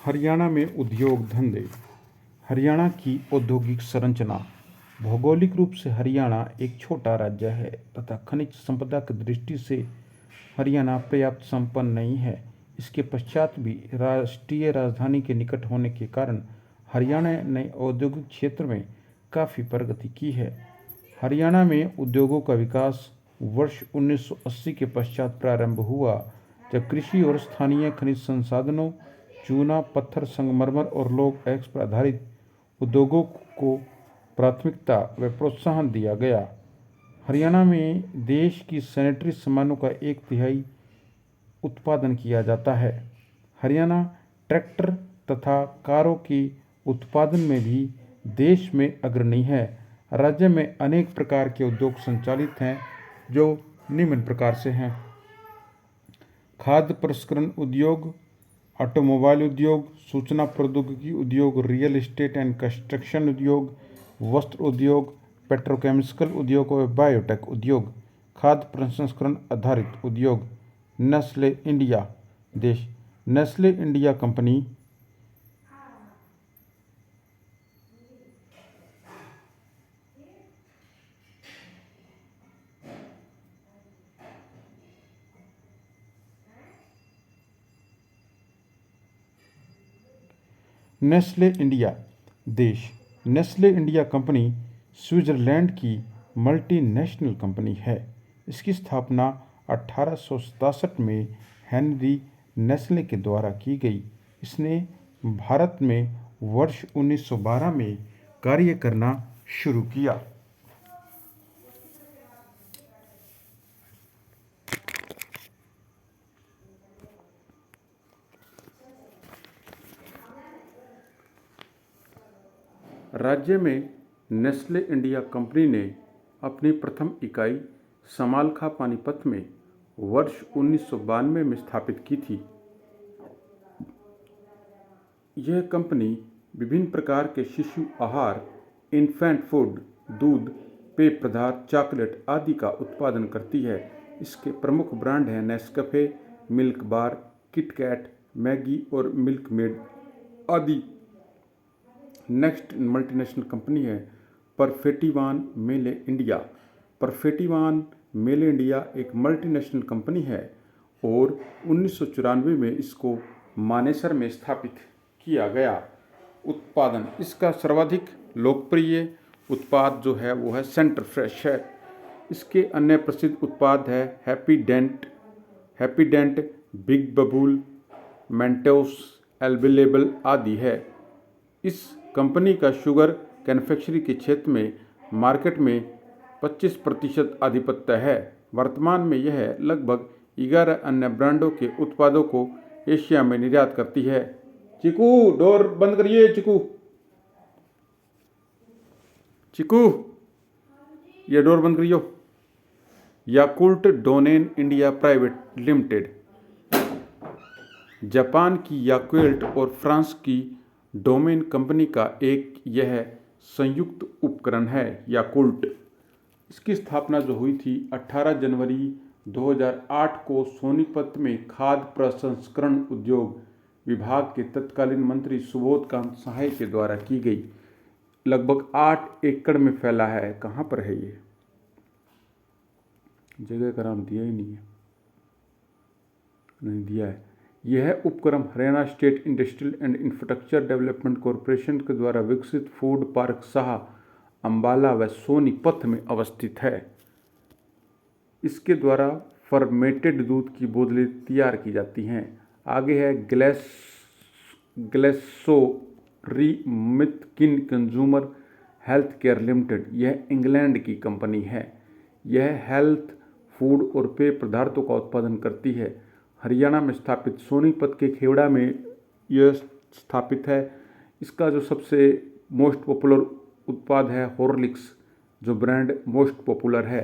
हरियाणा में उद्योग धंधे। हरियाणा की औद्योगिक संरचना। भौगोलिक रूप से हरियाणा एक छोटा राज्य है तथा खनिज संपदा की दृष्टि से हरियाणा पर्याप्त संपन्न नहीं है। इसके पश्चात भी राष्ट्रीय राजधानी के निकट होने के कारण हरियाणा ने औद्योगिक क्षेत्र में काफ़ी प्रगति की है। हरियाणा में उद्योगों का विकास वर्ष 1980 के पश्चात प्रारंभ हुआ, जब कृषि और स्थानीय खनिज संसाधनों, चूना, पत्थर, संगमरमर और लौह अयस्क पर आधारित उद्योगों को प्राथमिकता व प्रोत्साहन दिया गया। हरियाणा में देश की सैनिटरी सामानों का 1/3 उत्पादन किया जाता है। हरियाणा ट्रैक्टर तथा कारों के उत्पादन में भी देश में अग्रणी है। राज्य में अनेक प्रकार के उद्योग संचालित हैं, जो निम्न प्रकार से हैं: खाद्य प्रसंस्करण उद्योग, ऑटोमोबाइल उद्योग, सूचना प्रौद्योगिकी उद्योग, रियल एस्टेट एंड कंस्ट्रक्शन उद्योग, वस्त्र उद्योग, पेट्रोकेमिकल उद्योग और बायोटेक उद्योग। खाद्य प्रसंस्करण आधारित उद्योग। नेस्ले इंडिया देश। Nestle India company Nestle India देश। नेस्ले इंडिया कंपनी स्विट्जरलैंड की मल्टीनेशनल कंपनी है। इसकी स्थापना 1867 में हेनरी नेस्ले के द्वारा की गई। इसने भारत में वर्ष 1912 में कार्य करना शुरू किया। राज्य में नेस्ले इंडिया कंपनी ने अपनी प्रथम इकाई समालखा पानीपत में वर्ष 1992 में स्थापित की थी। यह कंपनी विभिन्न प्रकार के शिशु आहार, इन्फेंट फूड, दूध, पेय पदार्थ, चॉकलेट आदि का उत्पादन करती है। इसके प्रमुख ब्रांड हैं Nescafe, milk bar, KitKat, Maggi और मिल्क मेड आदि। नेक्स्ट मल्टीनेशनल कंपनी है परफेक्टिवान मेले इंडिया। परफेक्टिवान मेले इंडिया एक मल्टीनेशनल कंपनी है और 1994 में इसको मानेसर में स्थापित किया गया। उत्पादन। इसका सर्वाधिक लोकप्रिय उत्पाद जो है वो है सेंटर फ्रेश है। इसके अन्य प्रसिद्ध उत्पाद है हैप्पी डेंट, बिग बबूल, मेंटोस, एल्बेलेबल आदि है। इस कंपनी का शुगर कैन्फेक्शनरी के क्षेत्र में मार्केट में 25% आधिपत्य है। वर्तमान में यह लगभग 11 अन्य ब्रांडों के उत्पादों को एशिया में निर्यात करती है। चिकू, डोर बंद करिए। चिकू, ये डोर बंद करियो। Yakult Danone India private limited. Japan की याकुल्ट और फ्रांस की डोमेन कंपनी का एक यह संयुक्त उपक्रम है याकुल्ट। इसकी स्थापना जो हुई थी 18 जनवरी 2008 को सोनीपत में खाद्य प्रसंस्करण उद्योग विभाग के तत्कालीन मंत्री सुबोध कांत सहाय के द्वारा की गई। लगभग 8 एकड़ में फैला है। कहाँ पर है ये? जगह का नाम दिया ही नहीं है। नहीं दिया है। यह उपक्रम Haryana state industrial and infrastructure development corporation के द्वारा विकसित फूड पार्क शाह अम्बाला व सोनीपत में अवस्थित है। इसके द्वारा फर्मेंटेड दूध की बोतलें तैयार की जाती हैं। आगे है GlaxoSmithKline consumer health care limited. यह इंग्लैंड की कंपनी है। यह हेल्थ फूड और पेय पदार्थों का उत्पादन करती है। हरियाणा में स्थापित सोनीपत के खेवड़ा में यह स्थापित है। इसका जो सबसे मोस्ट पॉपुलर उत्पाद है हॉर्लिक्स, जो ब्रांड मोस्ट पॉपुलर है।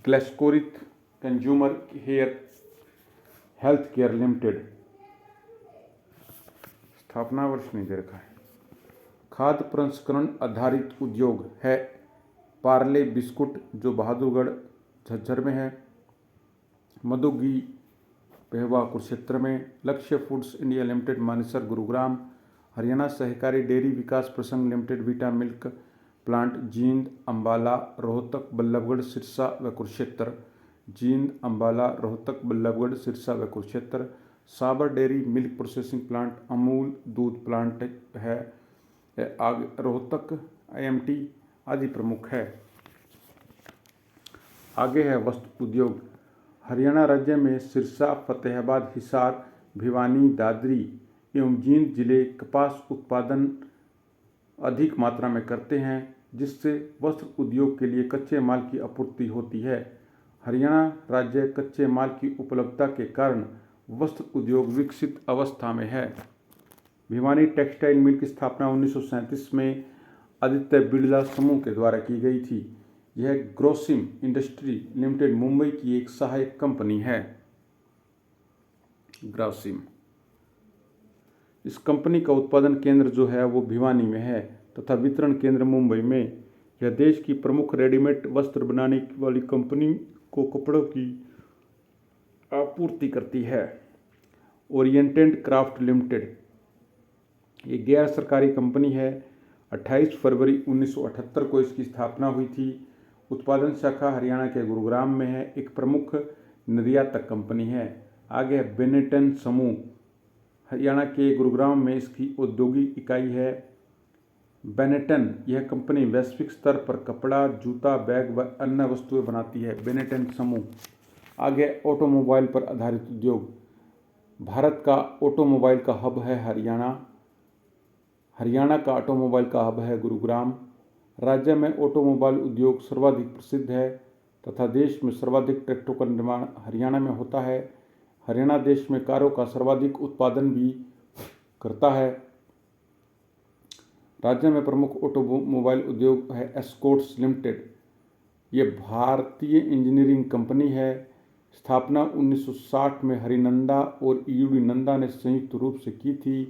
ग्लेक्सोस्मिथ कंज्यूमर हेल्थ केयर लिमिटेड। स्थापना वर्ष नहीं दे रखा है। खाद्य प्रसंस्करण आधारित उद्योग है पार्ले बिस्कुट, जो बहादुरगढ़ झज्जर में है। मधुगी पहवा कुरुक्षेत्र में। Lakshya foods India limited Manesar Gurugram. Haryana Sahakari dairy Vikas Prasangh limited Vita milk plant Jind, Ambala, Rohtak, Ballabhgarh, Sirsa व कुरुक्षेत्र। जींद, अंबाला, रोहतक, बल्लभगढ़, सिरसा व कुरुक्षेत्र। साबर dairy milk processing plant Amul दूध प्लांट है। रोहतक, IMT आदि प्रमुख है। आगे है वस्त्र उद्योग। हरियाणा राज्य में सिरसा, फतेहाबाद, हिसार, भिवानी, दादरी एवं जींद जिले कपास उत्पादन अधिक मात्रा में करते हैं, जिससे वस्त्र उद्योग के लिए कच्चे माल की आपूर्ति होती है। हरियाणा राज्य कच्चे माल की उपलब्धता के कारण वस्त्र उद्योग विकसित अवस्था में है। भिवानी टेक्सटाइल मिल की स्थापना 1937 में आदित्य बिड़ला समूह के द्वारा की गई थी। यह ग्रोसिम इंडस्ट्री लिमिटेड मुंबई की एक सहायक कंपनी है। ग्रोसिम इस कंपनी का उत्पादन केंद्र जो है वो भिवानी में है तथा वितरण केंद्र मुंबई में। यह देश की प्रमुख रेडीमेड वस्त्र बनाने वाली कंपनी को कपड़ों की आपूर्ति करती है। ओरिएंटेड क्राफ्ट लिमिटेड ये गैर सरकारी कंपनी है। 28 फरवरी 1978 को इसकी स्थापना हुई थी। उत्पादन शाखा हरियाणा के गुरुग्राम में है। एक प्रमुख निर्यातक कंपनी है। आगे है बेनेटन समूह। हरियाणा के गुरुग्राम में इसकी औद्योगिक इकाई है। बेनेटन यह कंपनी वैश्विक स्तर पर कपड़ा, जूता, बैग व अन्य वस्तुएं बनाती है। बेनेटन समूह। आगे ऑटोमोबाइल पर आधारित उद्योग। भारत का ऑटोमोबाइल का हब है हरियाणा। हरियाणा का ऑटोमोबाइल का हब है गुरुग्राम। राज्य में ऑटोमोबाइल उद्योग सर्वाधिक प्रसिद्ध है तथा देश में सर्वाधिक ट्रैक्टरों का निर्माण हरियाणा में होता है। हरियाणा देश में कारों का सर्वाधिक उत्पादन भी करता है। राज्य में प्रमुख ऑटोमोबाइल उद्योग है एस्कॉर्ट्स लिमिटेड। ये भारतीय इंजीनियरिंग कंपनी है। स्थापना 1960 में हरिनंदा और ईयूडी नंदा ने संयुक्त रूप से की थी।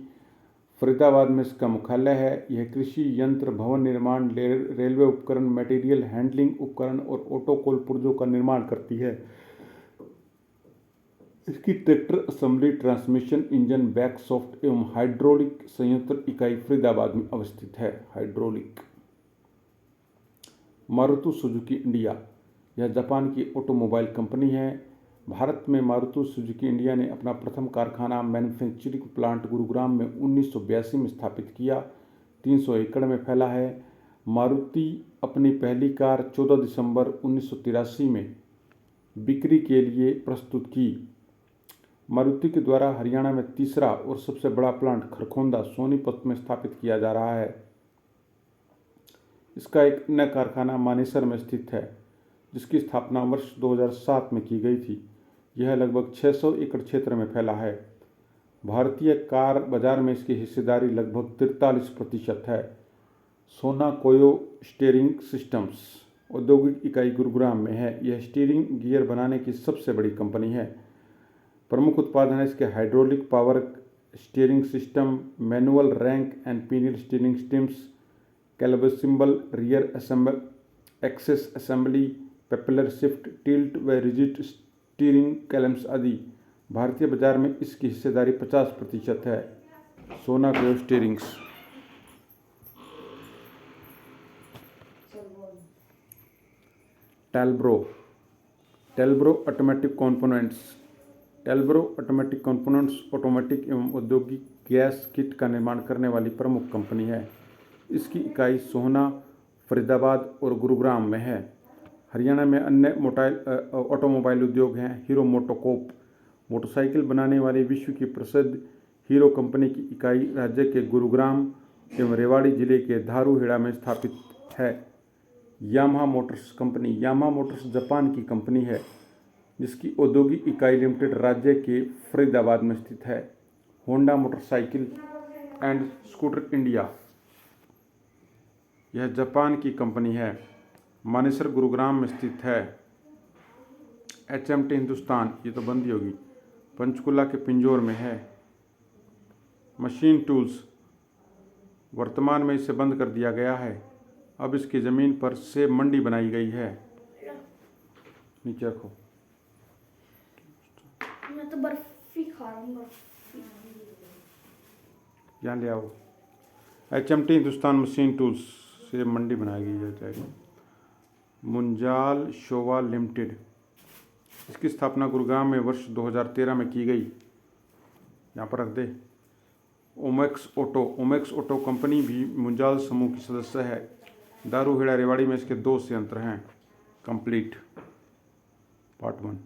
फरीदाबाद में इसका मुख्यालय है। यह कृषि यंत्र, भवन निर्माण, रेलवे उपकरण, मटेरियल हैंडलिंग उपकरण और ऑटोकोल पुर्जों का निर्माण करती है। इसकी tractor assembly, transmission, engine, back soft एवं हाइड्रोलिक संयंत्र इकाई फरीदाबाद में अवस्थित है। हाइड्रोलिक। मारुति सुजुकी इंडिया यह जापान की ऑटोमोबाइल कंपनी है। भारत में मारुति सुजुकी इंडिया ने अपना प्रथम कारखाना मैन्युफैक्चरिंग प्लांट गुरुग्राम में 1982 में स्थापित किया। 300 एकड़ में फैला है। मारुति अपनी पहली कार 14 दिसंबर 1983 में बिक्री के लिए प्रस्तुत की। मारुति के द्वारा हरियाणा में तीसरा और सबसे बड़ा प्लांट खरखोंदा सोनीपत में स्थापित किया जा रहा है। इसका एक अन्य कारखाना मानेसर में स्थित है, जिसकी स्थापना वर्ष 2007 में की गई थी। यह लगभग 600 एकड़ क्षेत्र में फैला है। भारतीय कार बाजार में इसकी हिस्सेदारी लगभग 43% है। सोना कोयो स्टीयरिंग सिस्टम्स औद्योगिक इकाई गुरुग्राम में है। यह स्टीयरिंग गियर बनाने की सबसे बड़ी कंपनी है। प्रमुख उत्पादन है इसके hydraulic power steering system, manual rack and pinion steering systems, calibration, rear axle assembly, पेपलर शिफ्ट, टिल्ट व रिजिड स्टीयरिंग कॉलम्स आदि। भारतीय बाजार में इसकी हिस्सेदारी 50% है। Sona Koyo steerings. Talbros automatic components. Talbros automatic components automatic एवं औद्योगिक गैस किट का निर्माण करने वाली प्रमुख कंपनी है। इसकी इकाई सोहना, फरीदाबाद और गुरुग्राम में है। हरियाणा में अन्य ऑटोमोबाइल उद्योग हैं। हीरो मोटोकॉर्प मोटरसाइकिल बनाने वाली विश्व की प्रसिद्ध हीरो कंपनी की इकाई राज्य के गुरुग्राम एवं रेवाड़ी जिले के धारूहेड़ा में स्थापित है। Yamaha Motors company. Yamaha Motors Japan की कंपनी है, जिसकी औद्योगिक इकाई लिमिटेड राज्य के फरीदाबाद में स्थित है। Honda motorcycle and scooter India यह जापान की कंपनी है। मानेसर गुरुग्राम में स्थित है। HMT हिंदुस्तान ये तो बंद ही होगी, पंचकुला के पिंजौर में है। मशीन टूल्स वर्तमान में इसे बंद कर दिया गया है। अब इसकी ज़मीन पर सेब मंडी बनाई गई है। नीचे रखो। मैं तो बर्फी खा रहा हूँ। यहाँ ले आओ। HMT हिंदुस्तान मशीन टूल्स से मंडी बनाई गई जाएगी। मुंजाल शोवा लिमिटेड, इसकी स्थापना गुरुग्राम में वर्ष 2013 में की गई। यहाँ पर रख दे। ओमेक्स ऑटो कंपनी भी मुंजाल समूह की सदस्य है। दारूहेड़ा रेवाड़ी में इसके 2 संयंत्र हैं। Complete part 1।